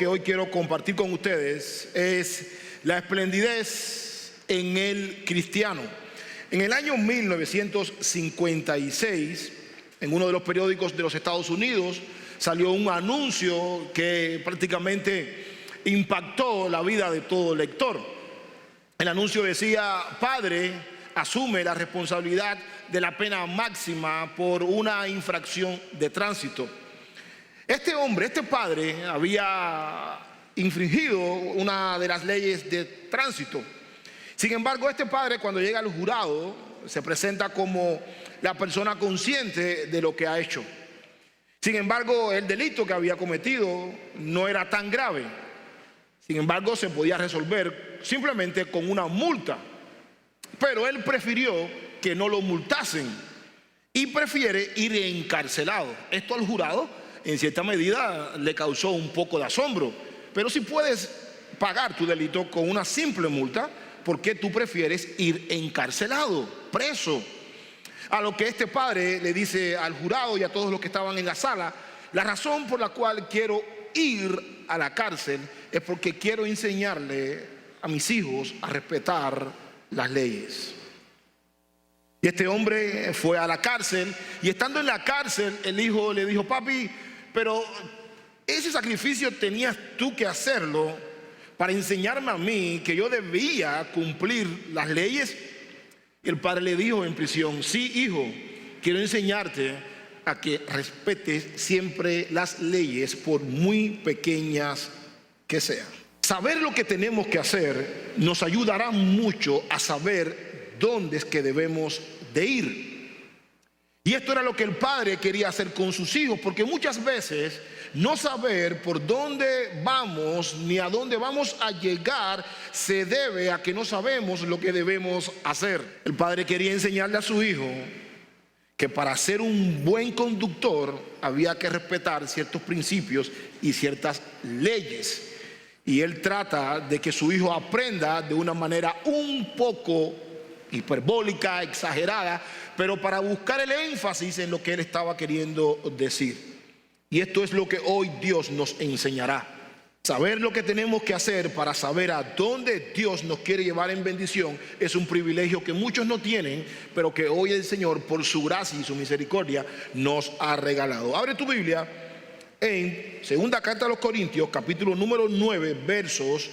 que hoy quiero compartir con ustedes es la esplendidez en el cristiano. En el año 1956, en uno de los periódicos de los Estados Unidos, salió un anuncio que prácticamente impactó la vida de todo lector. El anuncio decía: padre asume la responsabilidad de la pena máxima por una infracción de tránsito. Este hombre, este padre, había infringido una de las leyes de tránsito. Sin embargo, este padre, cuando llega al jurado, se presenta como la persona consciente de lo que ha hecho. Sin embargo, el delito que había cometido no era tan grave. Sin embargo, se podía resolver simplemente con una multa. Pero él prefirió que no lo multasen y prefiere ir encarcelado. Esto al jurado, en cierta medida, le causó un poco de asombro. Pero si puedes pagar tu delito con una simple multa, ¿por qué tú prefieres ir encarcelado, preso? A lo que este padre le dice al jurado y a todos los que estaban en la sala: la razón por la cual quiero ir a la cárcel es porque quiero enseñarle a mis hijos a respetar las leyes. Y este hombre fue a la cárcel, y estando en la cárcel, el hijo le dijo: papi, pero ese sacrificio tenías tú que hacerlo para enseñarme a mí que yo debía cumplir las leyes. Y el padre le dijo en prisión: sí, hijo, quiero enseñarte a que respetes siempre las leyes, por muy pequeñas que sean. Saber lo que tenemos que hacer nos ayudará mucho a saber dónde es que debemos de ir. Y esto era lo que el padre quería hacer con sus hijos, porque muchas veces no saber por dónde vamos ni a dónde vamos a llegar se debe a que no sabemos lo que debemos hacer. El padre quería enseñarle a su hijo que para ser un buen conductor había que respetar ciertos principios y ciertas leyes. Y él trata de que su hijo aprenda de una manera un poco hiperbólica, exagerada, pero para buscar el énfasis en lo que él estaba queriendo decir. Y esto es lo que hoy Dios nos enseñará. Saber lo que tenemos que hacer para saber a dónde Dios nos quiere llevar en bendición es un privilegio que muchos no tienen, pero que hoy el Señor, por su gracia y su misericordia, nos ha regalado. Abre tu Biblia en segunda carta a los Corintios, capítulo número 9, versos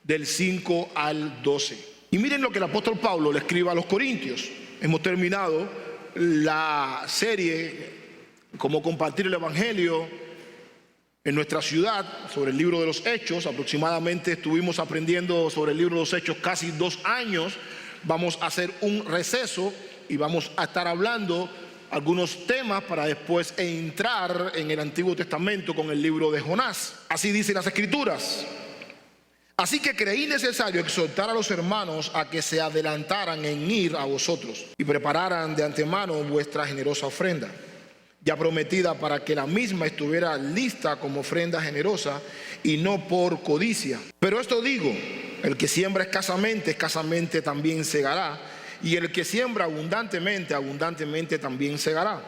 del 5 al 12. Y miren lo que el apóstol Pablo le escribe a los Corintios. Hemos terminado la serie Cómo compartir el Evangelio en nuestra ciudad sobre el libro de los Hechos. Aproximadamente estuvimos aprendiendo sobre el libro de los Hechos casi 2 años. Vamos a hacer un receso y vamos a estar hablando algunos temas para después entrar en el Antiguo Testamento con el libro de Jonás. Así dicen las Escrituras: así que creí necesario exhortar a los hermanos a que se adelantaran en ir a vosotros y prepararan de antemano vuestra generosa ofrenda, ya prometida, para que la misma estuviera lista como ofrenda generosa y no por codicia. Pero esto digo: el que siembra escasamente, escasamente también segará, y el que siembra abundantemente, abundantemente también segará.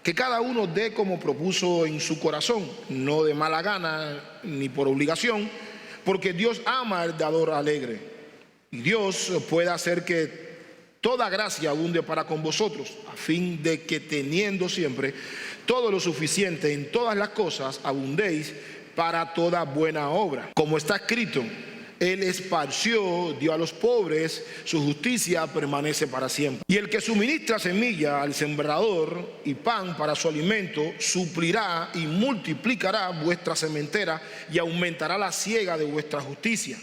Que cada uno dé como propuso en su corazón, no de mala gana ni por obligación, porque Dios ama al dador alegre. Y Dios puede hacer que toda gracia abunde para con vosotros, a fin de que, teniendo siempre todo lo suficiente en todas las cosas, abundéis para toda buena obra. Como está escrito: Él esparció, dio a los pobres, su justicia permanece para siempre. Y el que suministra semilla al sembrador y pan para su alimento, suplirá y multiplicará vuestra sementera y aumentará la siega de vuestra justicia.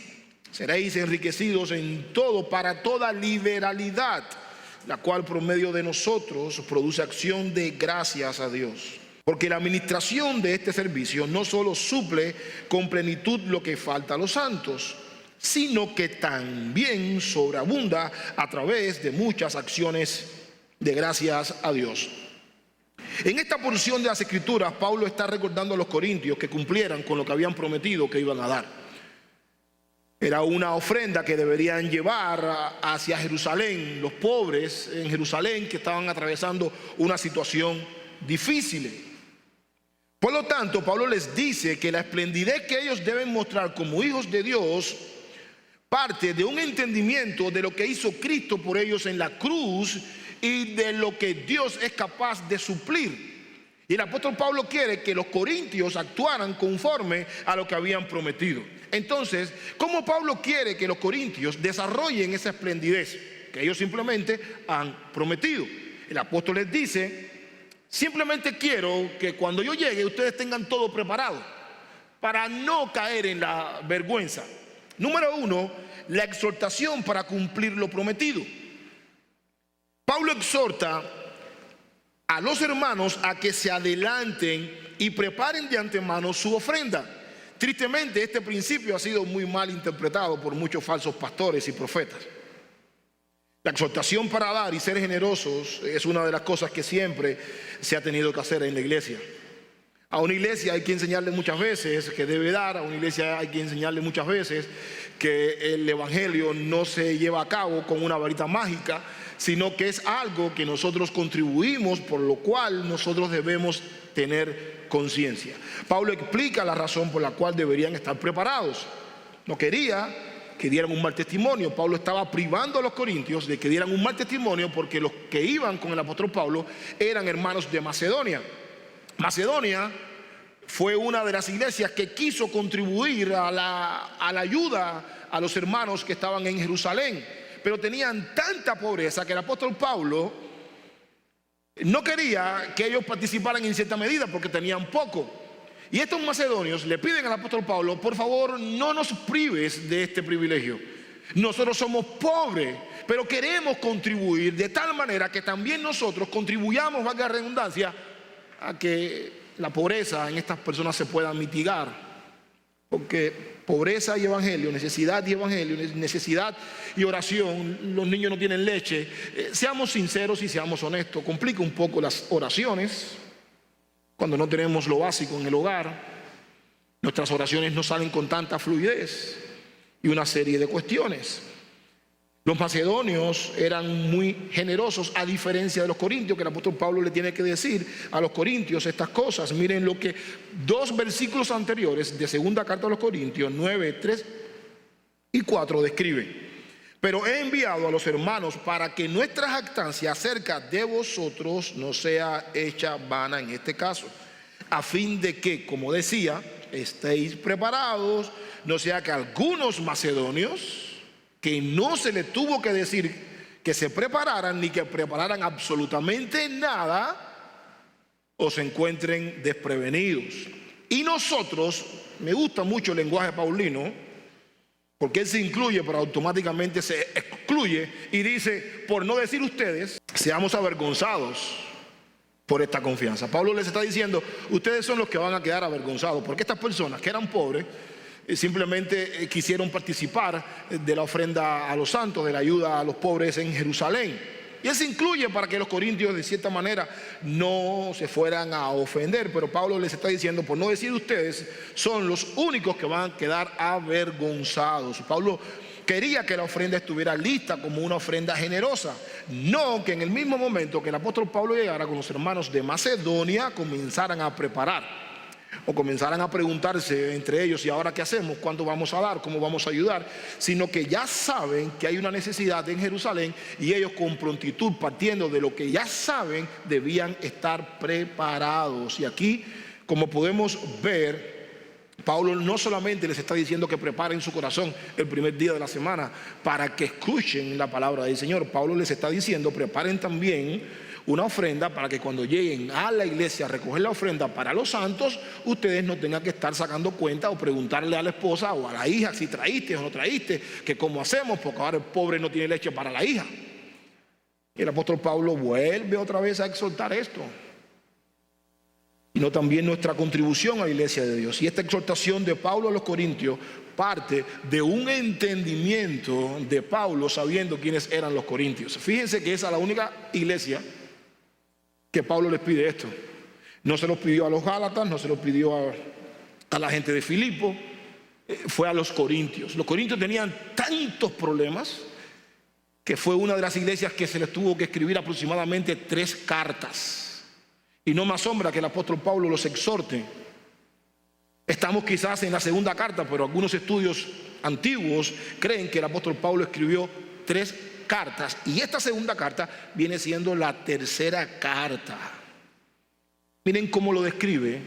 Seréis enriquecidos en todo para toda liberalidad, la cual por medio de nosotros produce acción de gracias a Dios. Porque la administración de este servicio no solo suple con plenitud lo que falta a los santos, sino que también sobreabunda a través de muchas acciones de gracias a Dios. En esta porción de las Escrituras, Pablo está recordando a los corintios que cumplieran con lo que habían prometido que iban a dar. Era una ofrenda que deberían llevar hacia Jerusalén, los pobres en Jerusalén que estaban atravesando una situación difícil. Por lo tanto, Pablo les dice que la esplendidez que ellos deben mostrar como hijos de Dios parte de un entendimiento de lo que hizo Cristo por ellos en la cruz y de lo que Dios es capaz de suplir. Y el apóstol Pablo quiere que los corintios actuaran conforme a lo que habían prometido. Entonces, ¿cómo Pablo quiere que los corintios desarrollen esa esplendidez que ellos simplemente han prometido? El apóstol les dice: simplemente quiero que cuando yo llegue ustedes tengan todo preparado para no caer en la vergüenza. Número 1, la exhortación para cumplir lo prometido. Pablo exhorta a los hermanos a que se adelanten y preparen de antemano su ofrenda. Tristemente, este principio ha sido muy mal interpretado por muchos falsos pastores y profetas. La exhortación para dar y ser generosos es una de las cosas que siempre se ha tenido que hacer en la iglesia. A una iglesia hay que enseñarle muchas veces que debe dar, a una iglesia hay que enseñarle muchas veces que el evangelio no se lleva a cabo con una varita mágica, sino que es algo que nosotros contribuimos, por lo cual nosotros debemos tener conciencia. Pablo explica la razón por la cual deberían estar preparados. No quería que dieran un mal testimonio. Pablo estaba privando a los corintios de que dieran un mal testimonio, porque los que iban con el apóstol Pablo eran hermanos de Macedonia. Macedonia fue una de las iglesias que quiso contribuir a la ayuda a los hermanos que estaban en Jerusalén, pero tenían tanta pobreza que el apóstol Pablo no quería que ellos participaran en cierta medida porque tenían poco. Y estos macedonios le piden al apóstol Pablo: por favor, no nos prives de este privilegio. Nosotros somos pobres, pero queremos contribuir de tal manera que también nosotros contribuyamos, valga la redundancia, a que la pobreza en estas personas se pueda mitigar. Porque pobreza y evangelio, necesidad y oración, los niños no tienen leche. Seamos sinceros y seamos honestos, complica un poco las oraciones cuando no tenemos lo básico en el hogar. Nuestras oraciones no salen con tanta fluidez y una serie de cuestiones. Los macedonios eran muy generosos, a diferencia de los corintios, que el apóstol Pablo le tiene que decir a los corintios estas cosas. Miren lo que 2 versículos anteriores de segunda carta a los Corintios 9, 3 y 4 describen: pero he enviado a los hermanos para que nuestra jactancia acerca de vosotros no sea hecha vana en este caso, a fin de que, como decía, estéis preparados, no sea que algunos macedonios, que no se les tuvo que decir que se prepararan ni que prepararan absolutamente nada, o se encuentren desprevenidos. Y nosotros, me gusta mucho el lenguaje paulino, porque él se incluye pero automáticamente se excluye, y dice: por no decir ustedes, seamos avergonzados por esta confianza. Pablo les está diciendo: ustedes son los que van a quedar avergonzados, porque estas personas que eran pobres simplemente quisieron participar de la ofrenda a los santos, de la ayuda a los pobres en Jerusalén. Y él se incluye para que los corintios de cierta manera no se fueran a ofender. Pero Pablo les está diciendo: por no decir ustedes, son los únicos que van a quedar avergonzados. Pablo quería que la ofrenda estuviera lista como una ofrenda generosa, no que en el mismo momento que el apóstol Pablo llegara con los hermanos de Macedonia comenzaran a preparar o comenzaran a preguntarse entre ellos: ¿y ahora qué hacemos? ¿Cuánto vamos a dar? ¿Cómo vamos a ayudar? Sino que ya saben que hay una necesidad en Jerusalén, y ellos con prontitud, partiendo de lo que ya saben, debían estar preparados. Y aquí, como podemos ver, Pablo no solamente les está diciendo que preparen su corazón el primer día de la semana para que escuchen la palabra del Señor. Pablo les está diciendo: preparen también una ofrenda para que cuando lleguen a la iglesia a recoger la ofrenda para los santos, ustedes no tengan que estar sacando cuenta o preguntarle a la esposa o a la hija si traíste o no traíste, que cómo hacemos, porque ahora el pobre no tiene leche para la hija. Y el apóstol Pablo vuelve otra vez a exhortar esto, sino también nuestra contribución a la iglesia de Dios. Y esta exhortación de Pablo a los corintios parte de un entendimiento de Pablo sabiendo quiénes eran los corintios. Fíjense que esa es la única iglesia que Pablo les pide esto. No se los pidió a los Gálatas, no se los pidió a la gente de Filipo, fue a los corintios. Los corintios tenían tantos problemas que fue una de las iglesias que se les tuvo que escribir aproximadamente 3 cartas. Y no me asombra que el apóstol Pablo los exhorte. Estamos quizás en la segunda carta, pero algunos estudios antiguos creen que el apóstol Pablo escribió 3 cartas y esta segunda carta viene siendo la tercera carta. Miren cómo lo describe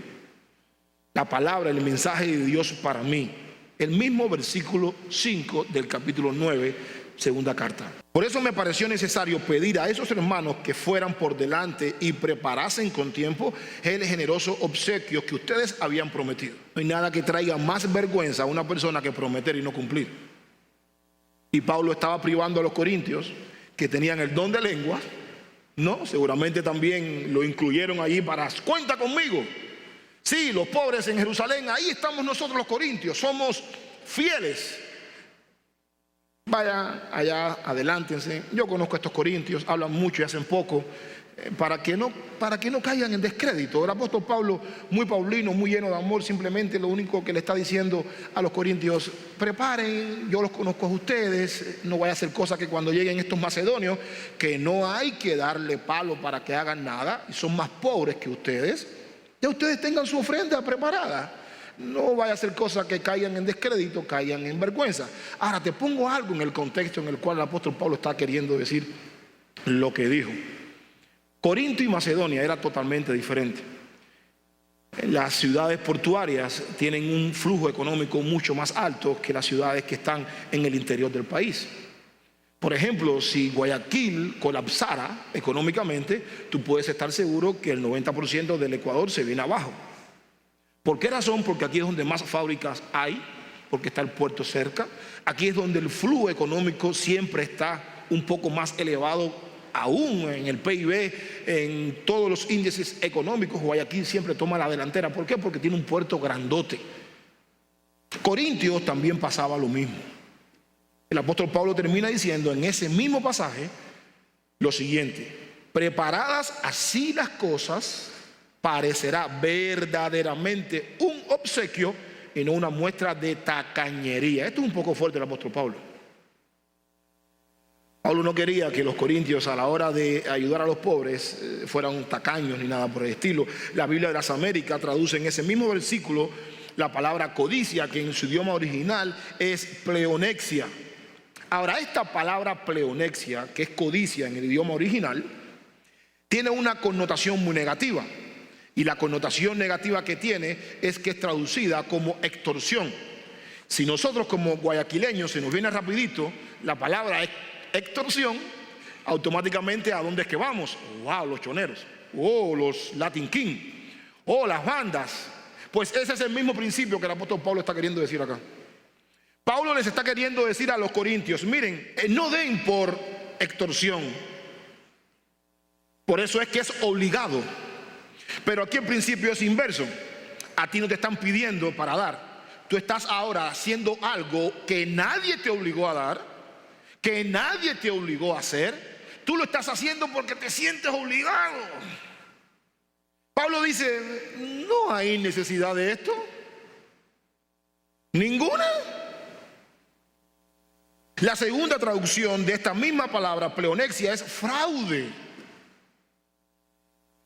la palabra, el mensaje de Dios para mí. El mismo versículo 5 del capítulo 9, segunda carta. Por eso me pareció necesario pedir a esos hermanos que fueran por delante y preparasen con tiempo el generoso obsequio que ustedes habían prometido. No hay nada que traiga más vergüenza a una persona que prometer y no cumplir. Y Pablo estaba privando a los corintios que tenían el don de lengua, ¿no? Seguramente también lo incluyeron allí para cuenta conmigo. Sí, los pobres en Jerusalén, ahí estamos nosotros los corintios, somos fieles. Vaya allá, adelántense. Yo conozco a estos corintios, hablan mucho y hacen poco, para que no caigan en descrédito. El apóstol Pablo, muy paulino, muy lleno de amor, simplemente lo único que le está diciendo a los corintios: preparen, yo los conozco a ustedes, no vaya a hacer cosa que cuando lleguen estos macedonios, que no hay que darle palo para que hagan nada, y son más pobres que ustedes, ya ustedes tengan su ofrenda preparada. No vaya a ser cosa que caigan en descrédito, caigan en vergüenza. Ahora te pongo algo en el contexto en el cual el apóstol Pablo está queriendo decir lo que dijo. Corinto y Macedonia era totalmente diferente. Las ciudades portuarias tienen un flujo económico mucho más alto que las ciudades que están en el interior del país. Por ejemplo, si Guayaquil colapsara económicamente, tú puedes estar seguro que el 90% del Ecuador se viene abajo. ¿Por qué razón? Porque aquí es donde más fábricas hay, porque está el puerto cerca. Aquí es donde el flujo económico siempre está un poco más elevado, aún en el PIB, en todos los índices económicos. Guayaquil siempre toma la delantera. ¿Por qué? Porque tiene un puerto grandote. Corintios también pasaba lo mismo. El apóstol Pablo termina diciendo en ese mismo pasaje lo siguiente: preparadas así las cosas, parecerá verdaderamente un obsequio y no una muestra de tacañería. Esto es un poco fuerte el apóstol Pablo. Pablo no quería que los corintios a la hora de ayudar a los pobres fueran tacaños ni nada por el estilo. La Biblia de las Américas traduce en ese mismo versículo la palabra codicia, que en su idioma original es pleonexia. Ahora, esta palabra pleonexia, que es codicia en el idioma original, tiene una connotación muy negativa. Y la connotación negativa que tiene es que es traducida como extorsión. Si nosotros como guayaquileños se nos viene rapidito la palabra extorsión, automáticamente ¿a dónde es que vamos? Wow, los choneros, los Latin King, las bandas. Pues ese es el mismo principio que el apóstol Pablo está queriendo decir acá. Pablo les está queriendo decir a los corintios: miren, no den por extorsión. Por eso es que es obligado. Pero aquí el principio es inverso. A ti no te están pidiendo para dar. Tú estás ahora haciendo algo que nadie te obligó a dar, que nadie te obligó a hacer. Tú lo estás haciendo porque te sientes obligado. Pablo dice: no hay necesidad de esto. Ninguna. La segunda traducción de esta misma palabra, pleonexia, es fraude.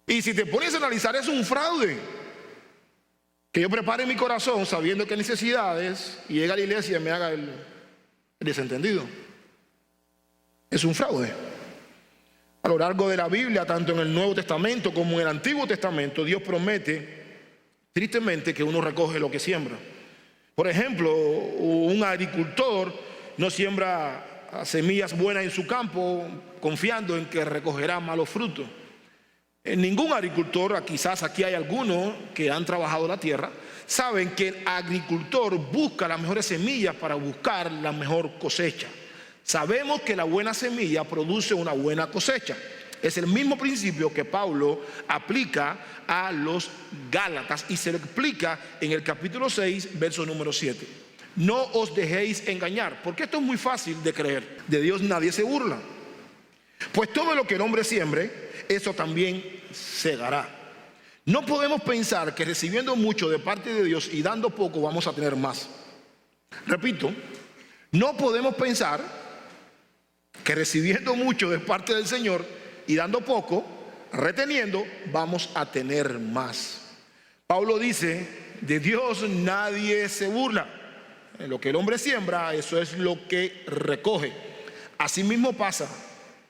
Y si te pones a analizar, es un fraude. Que yo prepare mi corazón sabiendo que hay necesidades y llegue a la iglesia y me haga el desentendido. Es un fraude. A lo largo de la Biblia, tanto en el Nuevo Testamento como en el Antiguo Testamento, Dios promete, tristemente, que uno recoge lo que siembra. Por ejemplo, un agricultor no siembra semillas buenas en su campo confiando en que recogerá malos frutos. Ningún agricultor, quizás aquí hay algunos que han trabajado la tierra, saben que el agricultor busca las mejores semillas para buscar la mejor cosecha. Sabemos que la buena semilla produce una buena cosecha. Es el mismo principio que Pablo aplica a los Gálatas y se lo explica en el capítulo 6, verso número 7. No os dejéis engañar, porque esto es muy fácil de creer. De Dios nadie se burla. Pues todo lo que el hombre siembre, eso también segará. No podemos pensar que recibiendo mucho de parte de Dios y dando poco vamos a tener más. Repito, no podemos pensar que recibiendo mucho de parte del Señor y dando poco reteniendo, vamos a tener más. Pablo dice, de Dios nadie se burla. En lo que el hombre siembra, eso es lo que recoge. Asimismo pasa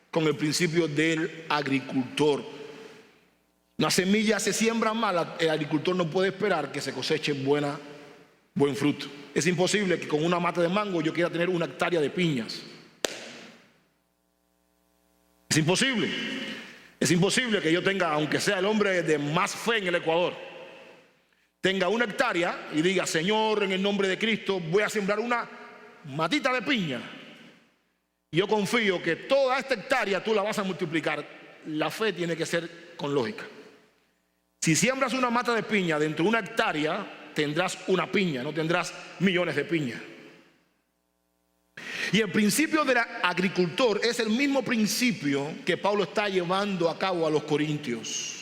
con el principio del agricultor. Una semilla se siembra mal, el agricultor no puede esperar que se coseche buen fruto. Es imposible que con una mata de mango yo quiera tener una hectárea de piñas. Es imposible. Es imposible que yo tenga, aunque sea el hombre de más fe en el Ecuador, tenga una hectárea y diga, Señor, en el nombre de Cristo voy a sembrar una matita de piña. Y yo confío que toda esta hectárea tú la vas a multiplicar. La fe tiene que ser con lógica. Si siembras una mata de piña dentro de una hectárea, tendrás una piña, no tendrás millones de piñas. Y el principio del agricultor es el mismo principio que Pablo está llevando a cabo a los corintios.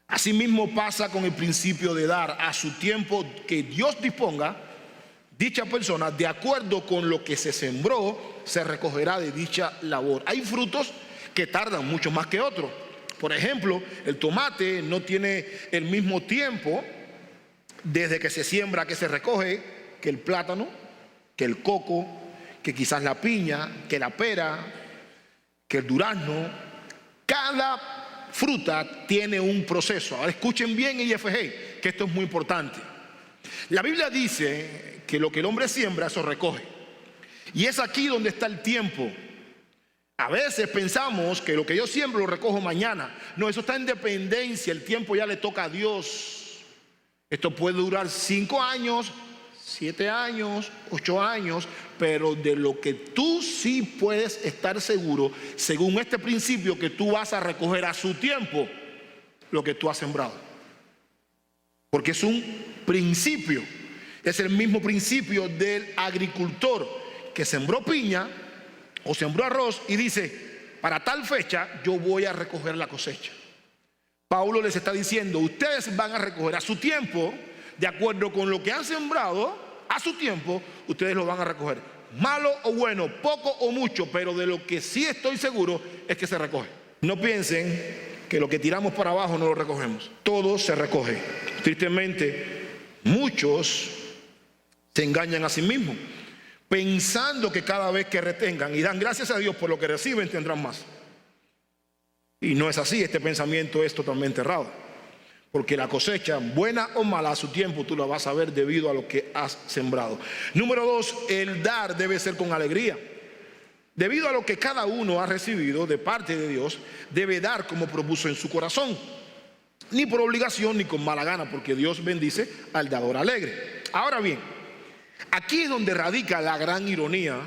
Asimismo pasa con el principio de dar a su tiempo que Dios disponga. Dicha persona, de acuerdo con lo que se sembró, se recogerá de dicha labor. Hay frutos que tardan mucho más que otros. Por ejemplo, el tomate no tiene el mismo tiempo desde que se siembra que se recoge que el plátano, que el coco, que quizás la piña, que la pera, que el durazno. Cada fruta tiene un proceso. Ahora escuchen bien, IFG, que esto es muy importante. La Biblia dice que lo que el hombre siembra, eso recoge. Y es aquí donde está el tiempo. A veces pensamos que lo que yo siembro lo recojo mañana. No, eso está en dependencia. El tiempo ya le toca a Dios. Esto puede durar 5 años, 7 años, 8 años, pero de lo que tú sí puedes estar seguro, según este principio, que tú vas a recoger a su tiempo lo que tú has sembrado. Porque es un principio. Es el mismo principio del agricultor que sembró piña o sembró arroz y dice, para tal fecha yo voy a recoger la cosecha. Pablo les está diciendo, ustedes van a recoger a su tiempo, de acuerdo con lo que han sembrado, a su tiempo, ustedes lo van a recoger. Malo o bueno, poco o mucho, pero de lo que sí estoy seguro es que se recoge. No piensen que lo que tiramos para abajo no lo recogemos. Todo se recoge. Tristemente, muchos se engañan a sí mismos, pensando que cada vez que retengan y dan gracias a Dios por lo que reciben, tendrán más. Y no es así. Este pensamiento es totalmente errado, porque la cosecha, buena o mala, a su tiempo tú la vas a ver debido a lo que has sembrado. Número 2, el dar debe ser con alegría. Debido a lo que cada uno ha recibido de parte de Dios, debe dar como propuso en su corazón, ni por obligación ni con mala gana, porque Dios bendice al dador alegre. Ahora bien, aquí es donde radica la gran ironía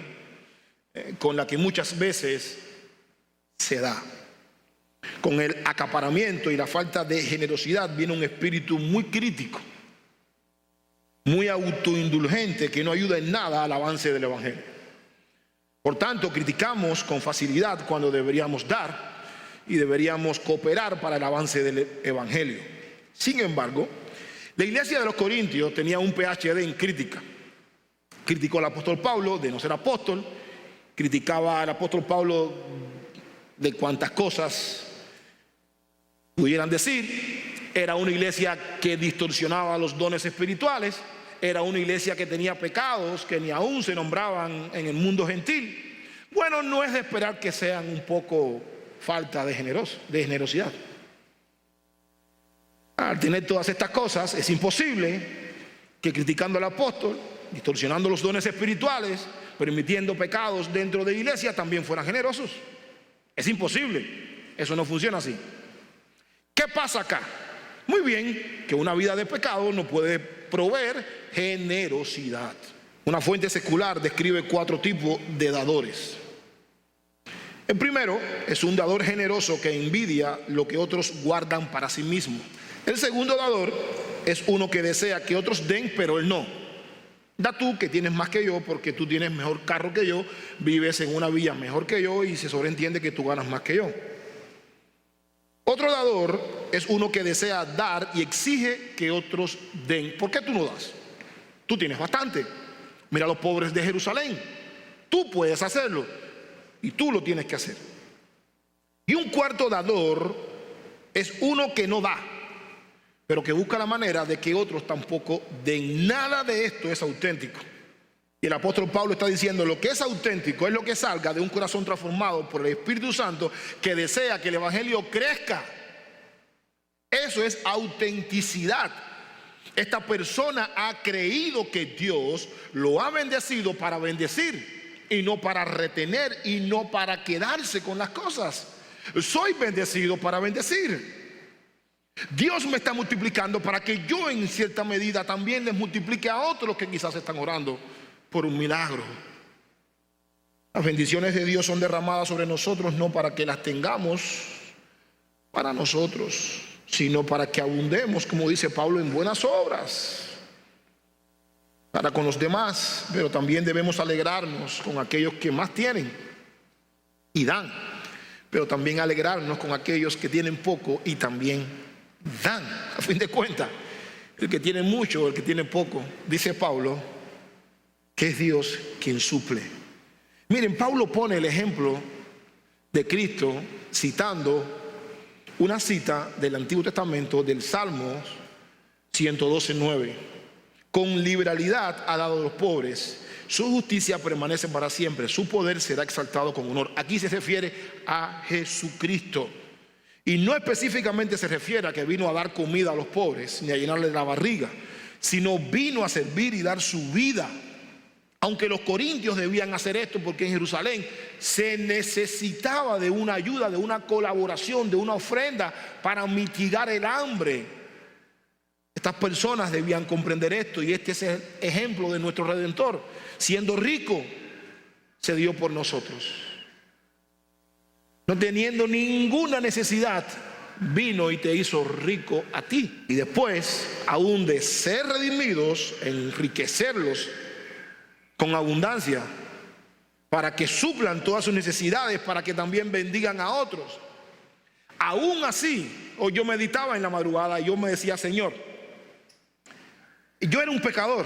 con la que muchas veces se da. Con el acaparamiento y la falta de generosidad viene un espíritu muy crítico, muy autoindulgente, que no ayuda en nada al avance del evangelio. Por tanto, criticamos con facilidad cuando deberíamos dar y deberíamos cooperar para el avance del evangelio. Sin embargo, la iglesia de los Corintios tenía un PhD en crítica. Criticó al apóstol Pablo de no ser apóstol, criticaba al apóstol Pablo de cuantas cosas pudieran decir. Era una iglesia que distorsionaba los dones espirituales. Era una iglesia que tenía pecados que ni aún se nombraban en el mundo gentil. Bueno, no es de esperar que sean un poco falta de generosidad. Al tener todas estas cosas, es imposible que criticando al apóstol, distorsionando los dones espirituales, permitiendo pecados dentro de la iglesia, también fueran generosos. Es imposible. Eso no funciona así. ¿Qué pasa acá? Muy bien, que una vida de pecado no puede proveer generosidad. Una fuente secular describe 4 tipos de dadores. El primero es un dador generoso que envidia lo que otros guardan para sí mismo. El segundo dador es uno que desea que otros den, pero él no. Da tú, que tienes más que yo, porque tú tienes mejor carro que yo, vives en una villa mejor que yo y se sobreentiende que tú ganas más que yo. Otro dador es uno que desea dar y exige que otros den. ¿Por qué tú no das? Tú tienes bastante. Mira a los pobres de Jerusalén. Tú puedes hacerlo y tú lo tienes que hacer. Y un cuarto dador es uno que no da, pero que busca la manera de que otros tampoco den. Nada de esto es auténtico. Y el apóstol Pablo está diciendo: lo que es auténtico es lo que salga de un corazón transformado por el Espíritu Santo, que desea que el evangelio crezca. Eso es autenticidad. Esta persona ha creído que Dios lo ha bendecido para bendecir, y no para retener, y no para quedarse con las cosas. Soy bendecido para bendecir. Dios me está multiplicando para que yo en cierta medida también les multiplique a otros que quizás están orando por un milagro. Las bendiciones de Dios son derramadas sobre nosotros no para que las tengamos para nosotros, sino para que abundemos, como dice Pablo, en buenas obras para con los demás. Pero también debemos alegrarnos con aquellos que más tienen y dan, pero también alegrarnos con aquellos que tienen poco y también dan. A fin de cuentas, el que tiene mucho, el que tiene poco, dice Pablo que es Dios quien suple. Miren, Pablo pone el ejemplo de Cristo citando una cita del Antiguo Testamento, del Salmo 112:9. Con liberalidad ha dado a los pobres, su justicia permanece para siempre, su poder será exaltado con honor. Aquí se refiere a Jesucristo, y no específicamente se refiere a que vino a dar comida a los pobres ni a llenarle la barriga, sino vino a servir y dar su vida. Aunque los corintios debían hacer esto porque en Jerusalén se necesitaba de una ayuda, de una colaboración, de una ofrenda para mitigar el hambre. Estas personas debían comprender esto, y este es el ejemplo de nuestro Redentor. Siendo rico, se dio por nosotros. No teniendo ninguna necesidad, vino y te hizo rico a ti. Y después, aún de ser redimidos, enriquecerlos con abundancia, para que suplan todas sus necesidades, para que también bendigan a otros. Aún así, hoy yo meditaba en la madrugada y yo me decía: Señor, yo era un pecador,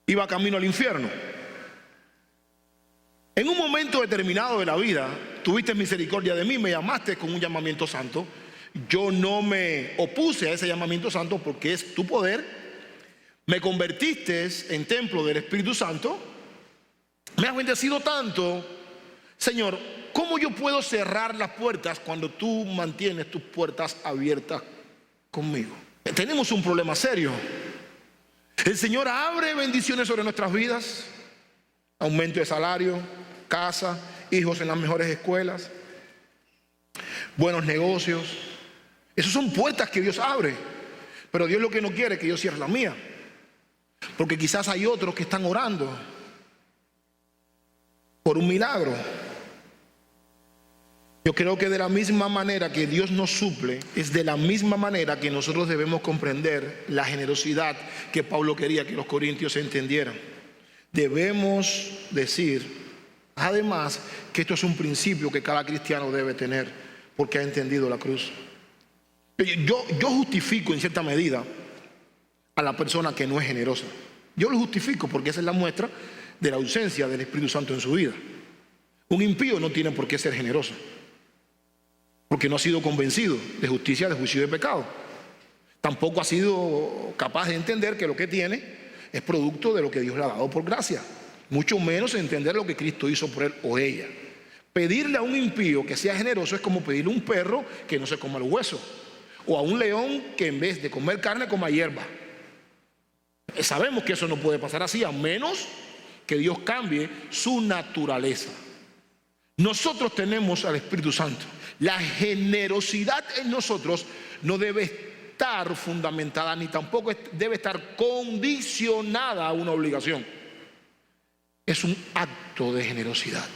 iba camino al infierno. En un momento determinado de la vida, tuviste misericordia de mí, me llamaste con un llamamiento santo. Yo no me opuse a ese llamamiento santo porque es tu poder. Me convertiste en templo del Espíritu Santo. Me has bendecido tanto. Señor, ¿cómo yo puedo cerrar las puertas cuando tú mantienes tus puertas abiertas conmigo? Tenemos un problema serio. El Señor abre bendiciones sobre nuestras vidas: aumento de salario, casa, hijos en las mejores escuelas, buenos negocios. Esas son puertas que Dios abre. Pero Dios lo que no quiere es que yo cierre la mía, porque quizás hay otros que están orando por un milagro. Yo creo que de la misma manera que Dios nos suple, es de la misma manera que nosotros debemos comprender la generosidad que Pablo quería que los corintios entendieran. Debemos decir, además, que esto es un principio que cada cristiano debe tener, porque ha entendido la cruz. Yo justifico en cierta medida a la persona que no es generosa. Yo lo justifico porque esa es la muestra de la ausencia del Espíritu Santo en su vida. Un impío no tiene por qué ser generoso, porque no ha sido convencido de justicia, de juicio y de pecado. Tampoco ha sido capaz de entender que lo que tiene es producto de lo que Dios le ha dado por gracia, mucho menos entender lo que Cristo hizo por él o ella. Pedirle a un impío que sea generoso es como pedirle a un perro que no se coma los huesos, o a un león que en vez de comer carne coma hierba. Sabemos que eso no puede pasar así, a menos que Dios cambie su naturaleza. Nosotros tenemos al Espíritu Santo. La generosidad en nosotros no debe estar fundamentada, ni tampoco debe estar condicionada a una obligación. Es un acto de generosidad.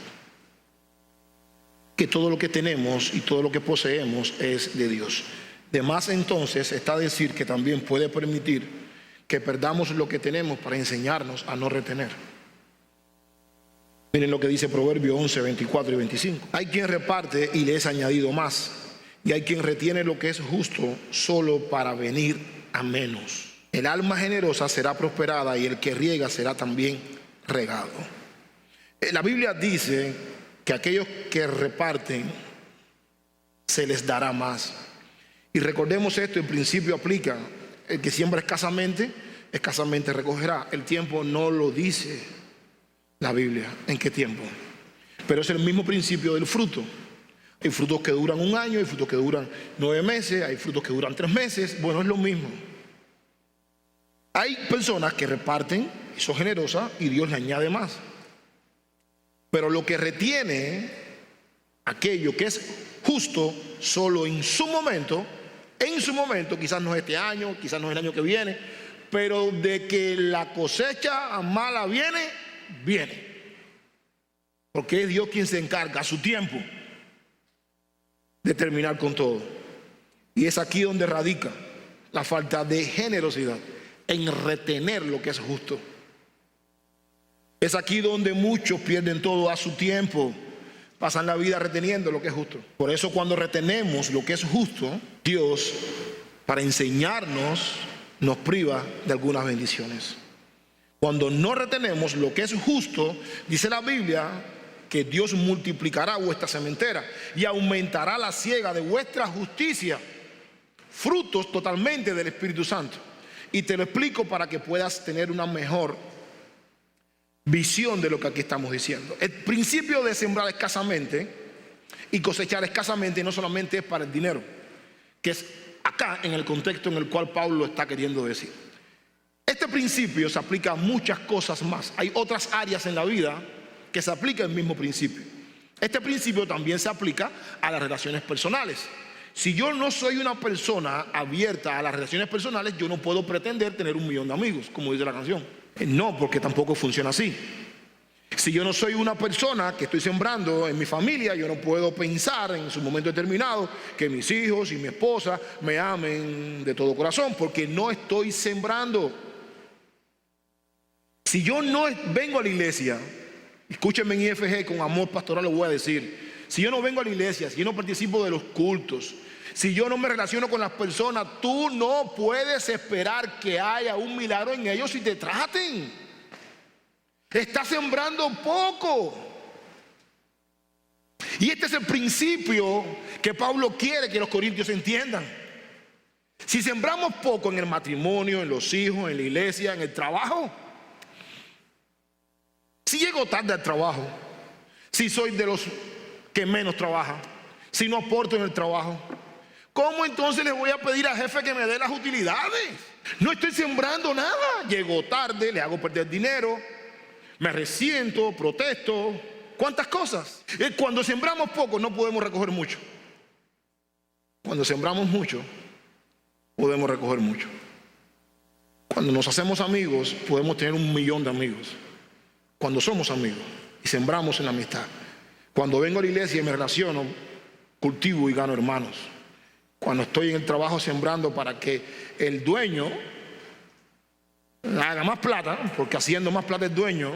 Que todo lo que tenemos y todo lo que poseemos es de Dios. De más entonces está decir que también puede permitir que perdamos lo que tenemos para enseñarnos a no retener. Miren lo que dice Proverbios 11, 24 y 25. Hay quien reparte y le es añadido más, y hay quien retiene lo que es justo solo para venir a menos. El alma generosa será prosperada, y el que riega será también regado. La Biblia dice que aquellos que reparten se les dará más. Y recordemos esto, el principio aplica: el que siembra escasamente, escasamente recogerá. El tiempo no lo dice la Biblia, ¿en qué tiempo? Pero es el mismo principio del fruto. Hay frutos que duran un año, hay frutos que duran 9 meses, hay frutos que duran 3 meses. Bueno, es lo mismo. Hay personas que reparten y son generosas y Dios le añade más. Pero lo que retiene aquello que es justo solo en su momento, quizás no es este año, quizás no es el año que viene, pero de que la cosecha mala viene, viene. Porque es Dios quien se encarga a su tiempo de terminar con todo. Y es aquí donde radica la falta de generosidad, en retener lo que es justo. Es aquí donde muchos pierden todo a su tiempo, pasan la vida reteniendo lo que es justo. Por eso cuando retenemos lo que es justo, Dios, para enseñarnos, nos priva de algunas bendiciones. Cuando no retenemos lo que es justo, dice la Biblia que Dios multiplicará vuestra sementera y aumentará la siega de vuestra justicia, frutos totalmente del Espíritu Santo. Y te lo explico para que puedas tener una mejor visión de lo que aquí estamos diciendo. El principio de sembrar escasamente y cosechar escasamente no solamente es para el dinero, que es acá en el contexto en el cual Pablo lo está queriendo decir. Este principio se aplica a muchas cosas más. Hay otras áreas en la vida que se aplica el mismo principio. Este principio también se aplica a las relaciones personales. Si yo no soy una persona abierta a las relaciones personales, yo no puedo pretender tener 1 millón de amigos, como dice la canción. No, porque tampoco funciona así. Si yo no soy una persona que estoy sembrando en mi familia, yo no puedo pensar en su momento determinado que mis hijos y mi esposa me amen de todo corazón, porque no estoy sembrando. Si yo no vengo a la iglesia, escúchenme en IFG, con amor pastoral lo voy a decir, si yo no vengo a la iglesia, si yo no participo de los cultos, si yo no me relaciono con las personas, tú no puedes esperar que haya un milagro en ellos si te traten. Estás sembrando poco. Y este es el principio que Pablo quiere que los corintios entiendan. Si sembramos poco en el matrimonio, en los hijos, en la iglesia, en el trabajo, si llego tarde al trabajo, si soy de los que menos trabaja, si no aporto en el trabajo, ¿cómo entonces le voy a pedir al jefe que me dé las utilidades? No estoy sembrando nada. Llego tarde, le hago perder dinero, me resiento, protesto. ¿Cuántas cosas? Cuando sembramos poco no podemos recoger mucho. Cuando sembramos mucho, podemos recoger mucho. Cuando nos hacemos amigos, podemos tener 1 millón de amigos. Cuando somos amigos y sembramos en la amistad. Cuando vengo a la iglesia y me relaciono, cultivo y gano hermanos. Cuando estoy en el trabajo sembrando para que el dueño haga más plata, porque haciendo más plata el dueño,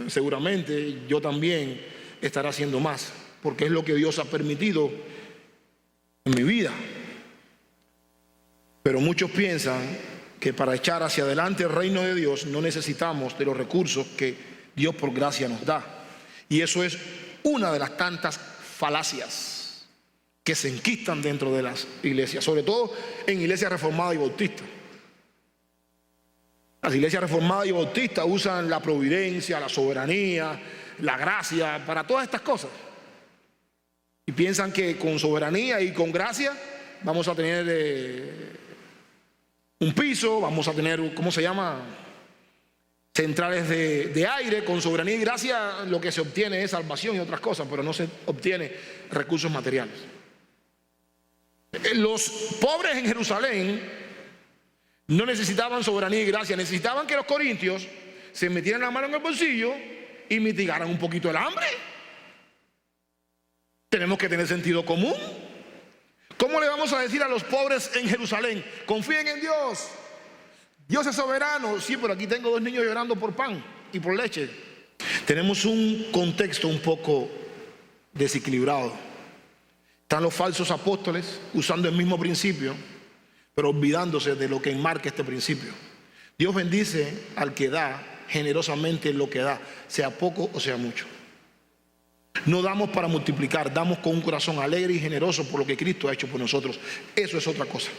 seguramente yo también estaré haciendo más, porque es lo que Dios ha permitido en mi vida. Pero muchos piensan que para echar hacia adelante el reino de Dios no necesitamos de los recursos que Dios por gracia nos da. Y eso es una de las tantas falacias que se enquistan dentro de las iglesias, sobre todo en iglesias reformadas y bautistas. Las iglesias reformadas y bautistas usan la providencia, la soberanía, la gracia para todas estas cosas. Y piensan que con soberanía y con gracia vamos a tener un piso, vamos a tener, ¿cómo se llama?, centrales de aire. Con soberanía y gracia lo que se obtiene es salvación y otras cosas, pero no se obtiene recursos materiales. Los pobres en Jerusalén no necesitaban soberanía y gracia, necesitaban que los corintios se metieran la mano en el bolsillo y mitigaran un poquito el hambre. Tenemos que tener sentido común. ¿Cómo le vamos a decir a los pobres en Jerusalén? Confíen en Dios. Dios es soberano. Sí, pero aquí tengo 2 niños llorando por pan y por leche. Tenemos un contexto un poco desequilibrado. Están los falsos apóstoles usando el mismo principio, pero olvidándose de lo que enmarca este principio. Dios bendice al que da generosamente lo que da, sea poco o sea mucho. No damos para multiplicar, damos con un corazón alegre y generoso por lo que Cristo ha hecho por nosotros. Eso es otra cosa.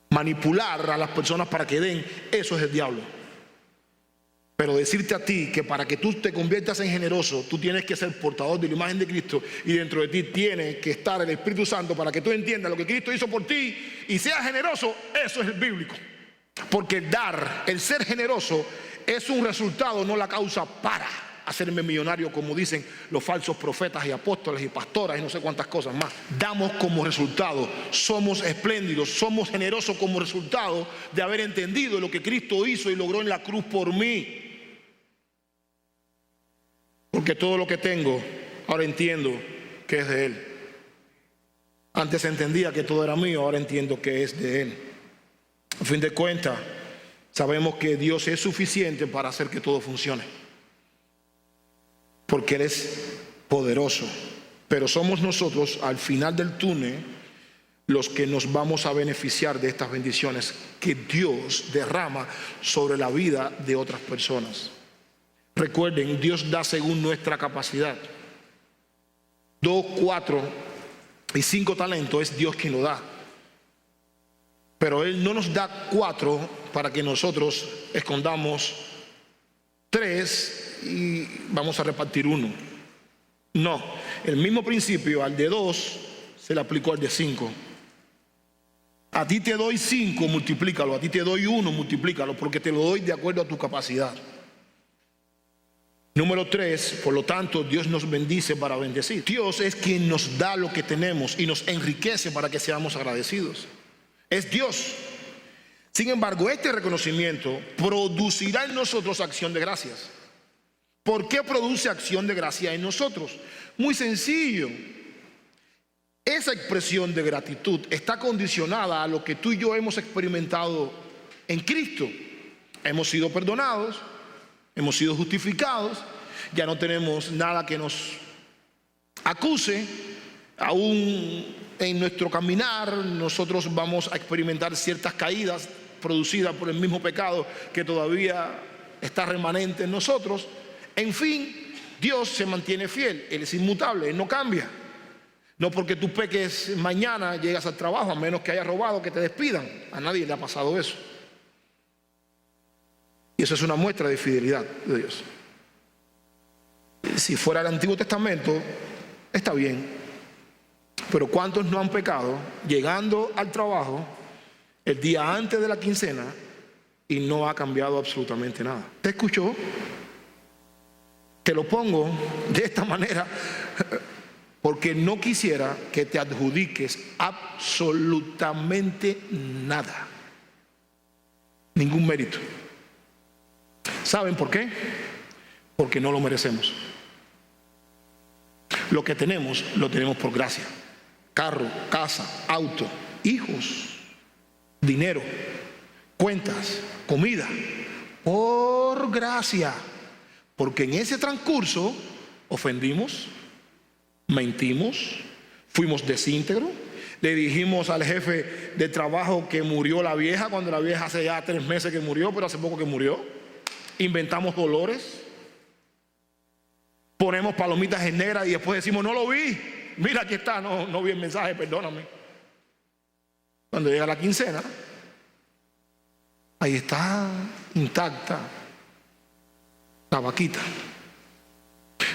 Manipular a las personas para que den, eso es el diablo. Pero decirte a ti que para que tú te conviertas en generoso, tú tienes que ser portador de la imagen de Cristo y dentro de ti tiene que estar el Espíritu Santo para que tú entiendas lo que Cristo hizo por ti y seas generoso, eso es el bíblico. Porque el dar, el ser generoso es un resultado, no la causa para hacerme millonario, como dicen los falsos profetas y apóstoles y pastoras y no sé cuántas cosas más. Damos como resultado, somos espléndidos, somos generosos como resultado de haber entendido lo que Cristo hizo y logró en la cruz por mí. Porque todo lo que tengo, ahora entiendo que es de Él. Antes entendía que todo era mío, ahora entiendo que es de Él. A fin de cuentas, sabemos que Dios es suficiente para hacer que todo funcione. Porque Él es poderoso. Pero somos nosotros, al final del túnel, los que nos vamos a beneficiar de estas bendiciones que Dios derrama sobre la vida de otras personas. Recuerden, Dios da según nuestra capacidad. 2, 4 y 5 talentos es Dios quien lo da. Pero Él no nos da 4 para que nosotros escondamos 3 y vamos a repartir 1. No, el mismo principio al de 2 se le aplicó al de 5. A ti te doy 5, multiplícalo. A ti te doy 1, multiplícalo, porque te lo doy de acuerdo a tu capacidad. Número 3, por lo tanto, Dios nos bendice para bendecir. Dios es quien nos da lo que tenemos y nos enriquece para que seamos agradecidos. Es Dios. Sin embargo, este reconocimiento producirá en nosotros acción de gracias. ¿Por qué produce acción de gracia en nosotros? Muy sencillo. Esa expresión de gratitud está condicionada a lo que tú y yo hemos experimentado en Cristo. Hemos sido perdonados. Hemos sido justificados, ya no tenemos nada que nos acuse, aún en nuestro caminar nosotros vamos a experimentar ciertas caídas producidas por el mismo pecado que todavía está remanente en nosotros. En fin, Dios se mantiene fiel, Él es inmutable, Él no cambia. No porque tú peques mañana llegas al trabajo, a menos que hayas robado, que te despidan. A nadie le ha pasado eso. Y eso es una muestra de fidelidad de Dios. Si fuera el Antiguo Testamento, está bien. Pero ¿cuántos no han pecado llegando al trabajo el día antes de la quincena y no ha cambiado absolutamente nada? ¿Te escuchó? Te lo pongo de esta manera porque no quisiera que te adjudiques absolutamente nada. Ningún mérito. ¿Saben por qué? Porque no lo merecemos. Lo que tenemos, lo tenemos por gracia. Carro, casa, auto, hijos, dinero, cuentas, comida, por gracia. Porque en ese transcurso ofendimos, mentimos, fuimos desíntegros, le dijimos al jefe de trabajo que murió la vieja cuando la vieja hace ya 3 meses que murió, pero hace poco que murió. Inventamos dolores, ponemos palomitas en negra y después decimos no lo vi, mira aquí está, no vi el mensaje, perdóname. Cuando llega la quincena, ahí está intacta la vaquita.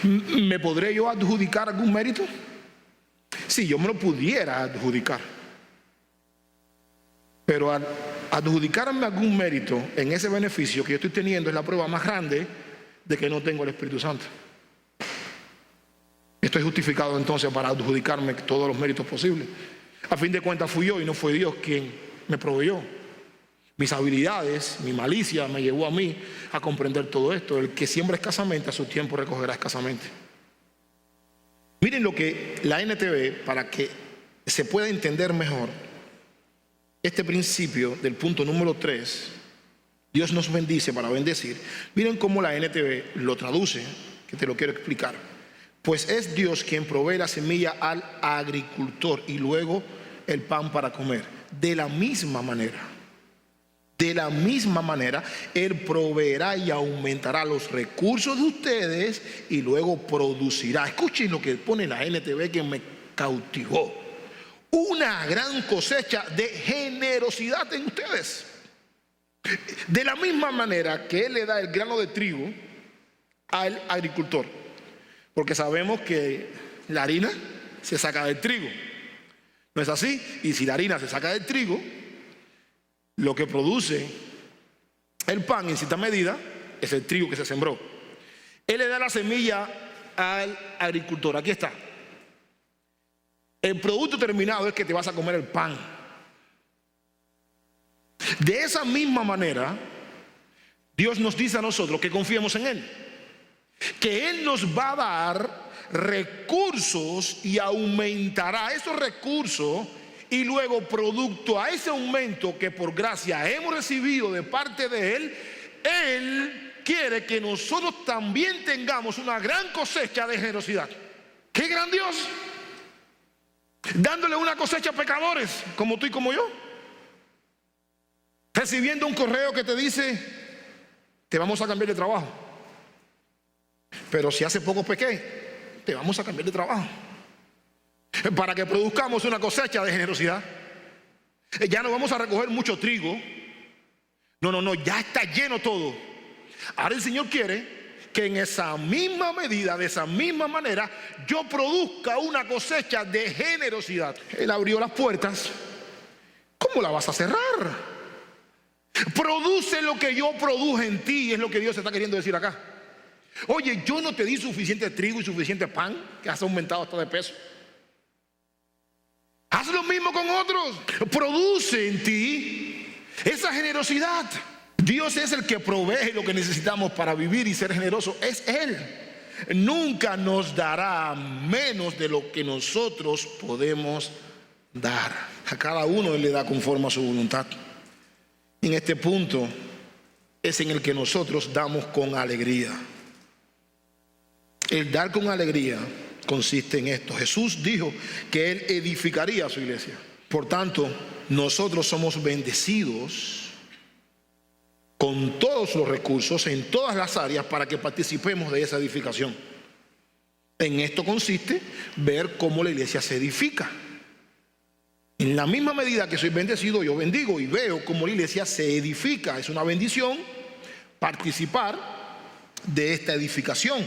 ¿Me podré yo adjudicar algún mérito? Sí, yo me lo pudiera adjudicar, pero al adjudicarme algún mérito en ese beneficio que yo estoy teniendo es la prueba más grande de que no tengo el Espíritu Santo. Estoy justificado entonces para adjudicarme todos los méritos posibles. A fin de cuentas fui yo y no fue Dios quien me proveyó. Mis habilidades, mi malicia me llevó a mí a comprender todo esto. El que siembra escasamente a su tiempo recogerá escasamente. Miren lo que la NTV, para que se pueda entender mejor este principio del punto número 3, Dios nos bendice para bendecir. Miren cómo la NTV lo traduce, que te lo quiero explicar. Pues es Dios quien provee la semilla al agricultor y luego el pan para comer. De la misma manera, De la misma manera, Él proveerá y aumentará los recursos de ustedes y luego producirá. Escuchen lo que pone la NTV que me cautivó. Una gran cosecha de generosidad en ustedes. De la misma manera que Él le da el grano de trigo al agricultor. Porque sabemos que la harina se saca del trigo. ¿No es así? Y si la harina se saca del trigo, lo que produce el pan en cierta medida es el trigo que se sembró. Él le da la semilla al agricultor. Aquí está. El producto terminado es que te vas a comer el pan. De esa misma manera, Dios nos dice a nosotros que confiemos en Él, que Él nos va a dar recursos y aumentará esos recursos, y luego producto a ese aumento que por gracia hemos recibido de parte de Él, Él quiere que nosotros también tengamos una gran cosecha de generosidad. ¡Qué gran Dios! Dándole una cosecha a pecadores como tú y como yo. Recibiendo un correo que te dice: te vamos a cambiar de trabajo, pero si hace poco pequé, te vamos a cambiar de trabajo, para que produzcamos una cosecha de generosidad. Ya no vamos a recoger mucho trigo. No, ya está lleno todo. Ahora el Señor quiere que en esa misma medida, de esa misma manera, yo produzca una cosecha de generosidad. Él abrió las puertas. ¿Cómo la vas a cerrar? Produce lo que yo produje en ti, es lo que Dios está queriendo decir acá. Oye, yo no te di suficiente trigo y suficiente pan, que has aumentado hasta de peso. Haz lo mismo con otros. Produce en ti esa generosidad. Dios es el que provee lo que necesitamos para vivir y ser generoso. Es Él. Nunca nos dará menos de lo que nosotros podemos dar. A cada uno Él le da conforme a su voluntad. En este punto es en el que nosotros damos con alegría. El dar con alegría consiste en esto. Jesús dijo que Él edificaría a su iglesia. Por tanto, nosotros somos bendecidos con todos los recursos en todas las áreas para que participemos de esa edificación. En esto consiste ver cómo la iglesia se edifica. En la misma medida que soy bendecido, yo bendigo y veo cómo la iglesia se edifica. Es una bendición participar de esta edificación,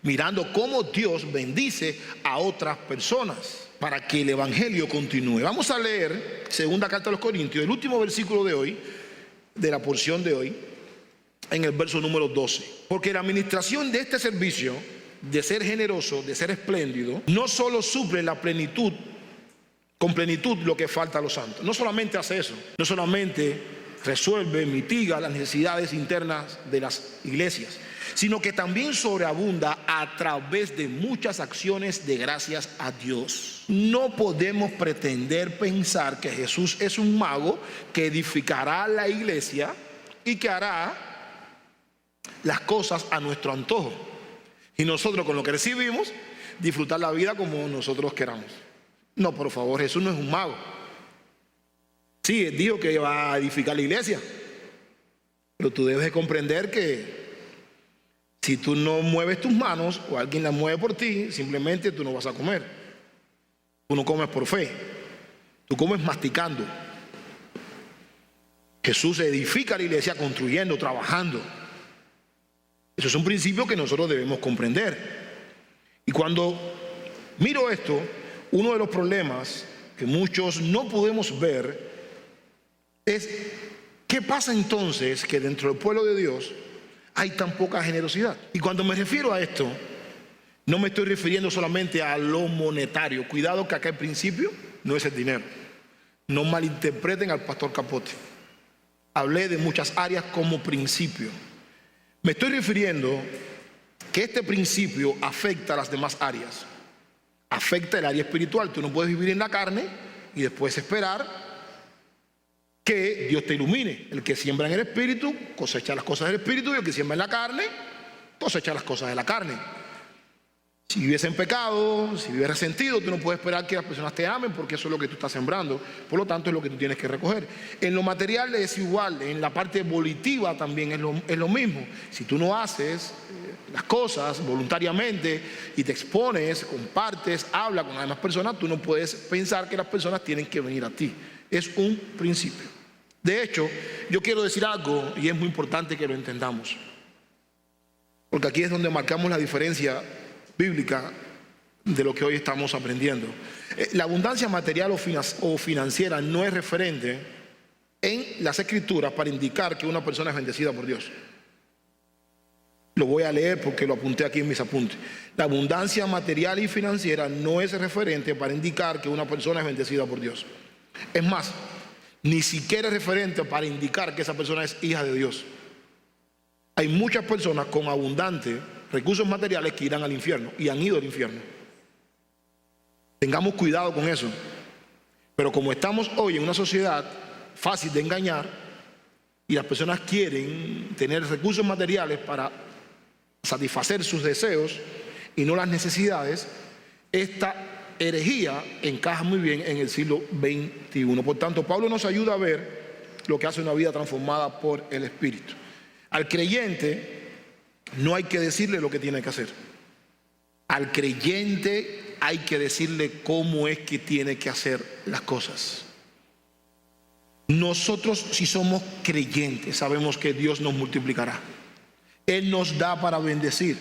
mirando cómo Dios bendice a otras personas para que el evangelio continúe. Vamos a leer segunda carta a los Corintios, el último versículo de hoy, de la porción de hoy, en el verso número 12. Porque la administración de este servicio, de ser generoso, de ser espléndido, no solo suple la plenitud, con plenitud lo que falta a los santos. No solamente hace eso, no solamente resuelve, mitiga las necesidades internas de las iglesias, sino que también sobreabunda a través de muchas acciones de gracias a Dios. No podemos pretender pensar que Jesús es un mago que edificará la iglesia y que hará las cosas a nuestro antojo, y nosotros con lo que recibimos disfrutar la vida como nosotros queramos. No, por favor, Jesús no es un mago. Sí, Él dijo que va a edificar la iglesia, pero tú debes de comprender que si tú no mueves tus manos o alguien las mueve por ti, simplemente tú no vas a comer. Tú no comes por fe, tú comes masticando. Jesús edifica la iglesia construyendo, trabajando. Eso es un principio que nosotros debemos comprender. Y cuando miro esto, uno de los problemas que muchos no podemos ver es ¿qué pasa entonces que dentro del pueblo de Dios hay tan poca generosidad? Y cuando me refiero a esto, no me estoy refiriendo solamente a lo monetario. Cuidado que acá el principio no es el dinero. No malinterpreten al pastor Capote. Hablé de muchas áreas como principio. Me estoy refiriendo que este principio afecta a las demás áreas. Afecta el área espiritual. Tú no puedes vivir en la carne y después esperar que Dios te ilumine. El que siembra en el espíritu cosecha las cosas del espíritu, y el que siembra en la carne cosecha las cosas de la carne. Si vives en pecado, si vives resentido, tú no puedes esperar que las personas te amen, porque eso es lo que tú estás sembrando. Por lo tanto, es lo que tú tienes que recoger. En lo material es igual, en la parte volitiva también es lo mismo. Si tú no haces las cosas voluntariamente y te expones, compartes, hablas con las demás personas, tú no puedes pensar que las personas tienen que venir a ti. Es un principio. De hecho, yo quiero decir algo y es muy importante que lo entendamos, porque aquí es donde marcamos la diferencia bíblica de lo que hoy estamos aprendiendo. La abundancia material o financiera no es referente en las escrituras para indicar que una persona es bendecida por Dios. Lo voy a leer porque lo apunté aquí en mis apuntes. La abundancia material y financiera no es referente para indicar que una persona es bendecida por Dios. Es más, ni siquiera es referente para indicar que esa persona es hija de Dios. Hay muchas personas con abundantes recursos materiales que irán al infierno y han ido al infierno. Tengamos cuidado con eso. Pero como estamos hoy en una sociedad fácil de engañar y las personas quieren tener recursos materiales para satisfacer sus deseos y no las necesidades, esta herejía encaja muy bien en el siglo XXI. Por tanto, Pablo nos ayuda a ver lo que hace una vida transformada por el Espíritu. Al creyente no hay que decirle lo que tiene que hacer. Al creyente hay que decirle cómo es que tiene que hacer las cosas. Nosotros, si somos creyentes, sabemos que Dios nos multiplicará. Él nos da para bendecir,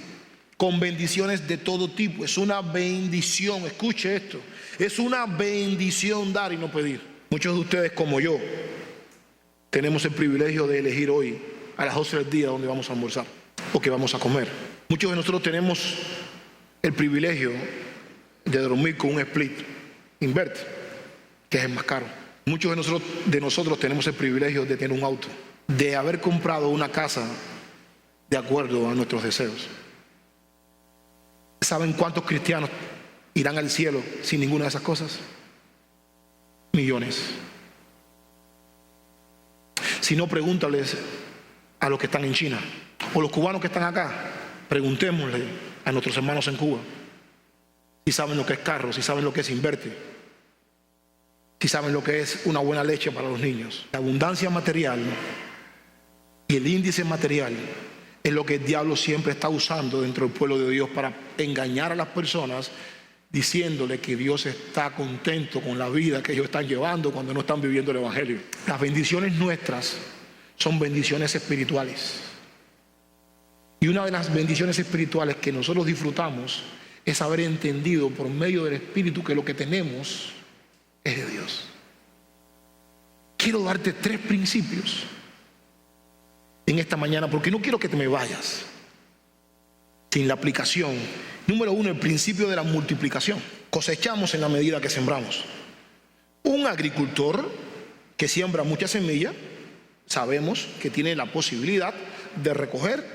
con bendiciones de todo tipo. Es una bendición, escuche esto, es una bendición dar y no pedir. Muchos de ustedes, como yo, tenemos el privilegio de elegir hoy a las 12 del día dónde vamos a almorzar o qué vamos a comer. Muchos de nosotros tenemos el privilegio de dormir con un split invert, que es el más caro. Muchos de nosotros tenemos el privilegio de tener un auto, de haber comprado una casa de acuerdo a nuestros deseos. ¿Saben cuántos cristianos irán al cielo sin ninguna de esas cosas? Millones. Si no, pregúntales a los que están en China o los cubanos que están acá. Preguntémosle a nuestros hermanos en Cuba si saben lo que es carro, si saben lo que es inverte, si saben lo que es una buena leche para los niños. La abundancia material y el índice material es lo que el diablo siempre está usando dentro del pueblo de Dios para engañar a las personas, diciéndole que Dios está contento con la vida que ellos están llevando cuando no están viviendo el evangelio. Las bendiciones nuestras son bendiciones espirituales. Y una de las bendiciones espirituales que nosotros disfrutamos es haber entendido por medio del Espíritu que lo que tenemos es de Dios. Quiero darte 3 principios en esta mañana, porque no quiero que te me vayas sin la aplicación. Número 1, el principio de la multiplicación. Cosechamos en la medida que sembramos. Un agricultor que siembra mucha semilla, sabemos que tiene la posibilidad de recoger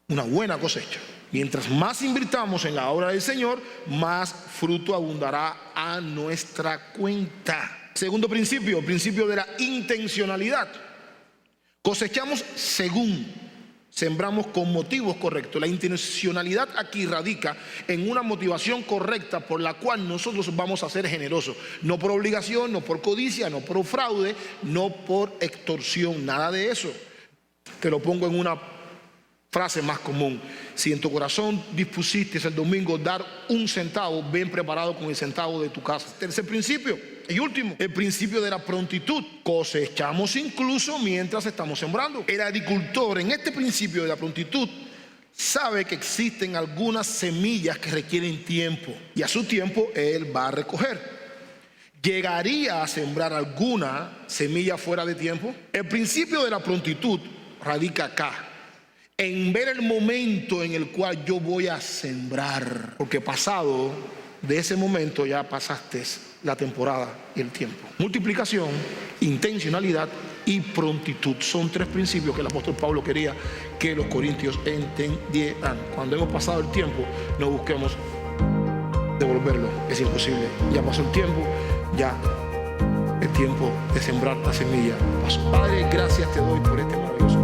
una buena cosecha. Mientras más invirtamos en la obra del Señor, más fruto abundará a nuestra cuenta. Segundo principio, el principio de la intencionalidad. Cosechamos según sembramos con motivos correctos. La intencionalidad aquí radica en una motivación correcta por la cual nosotros vamos a ser generosos. No por obligación, no por codicia, no por fraude, no por extorsión, nada de eso. Te lo pongo en una frase más común. Si en tu corazón dispusiste el domingo dar 1 centavo, ven preparado con el centavo de tu casa. Tercer principio y último, el principio de la prontitud. Cosechamos incluso mientras estamos sembrando. El agricultor, en este principio de la prontitud, sabe que existen algunas semillas que requieren tiempo y a su tiempo él va a recoger. ¿Llegaría a sembrar alguna semilla fuera de tiempo? El principio de la prontitud radica acá, en ver el momento en el cual yo voy a sembrar, porque pasado de ese momento ya pasaste la temporada y el tiempo. Multiplicación, intencionalidad y prontitud son 3 principios que el apóstol Pablo quería que los corintios entendieran. Cuando hemos pasado el tiempo, no busquemos devolverlo, es imposible. Ya pasó el tiempo, ya el tiempo de sembrar la semilla pasó. Padre, gracias te doy por este maravilloso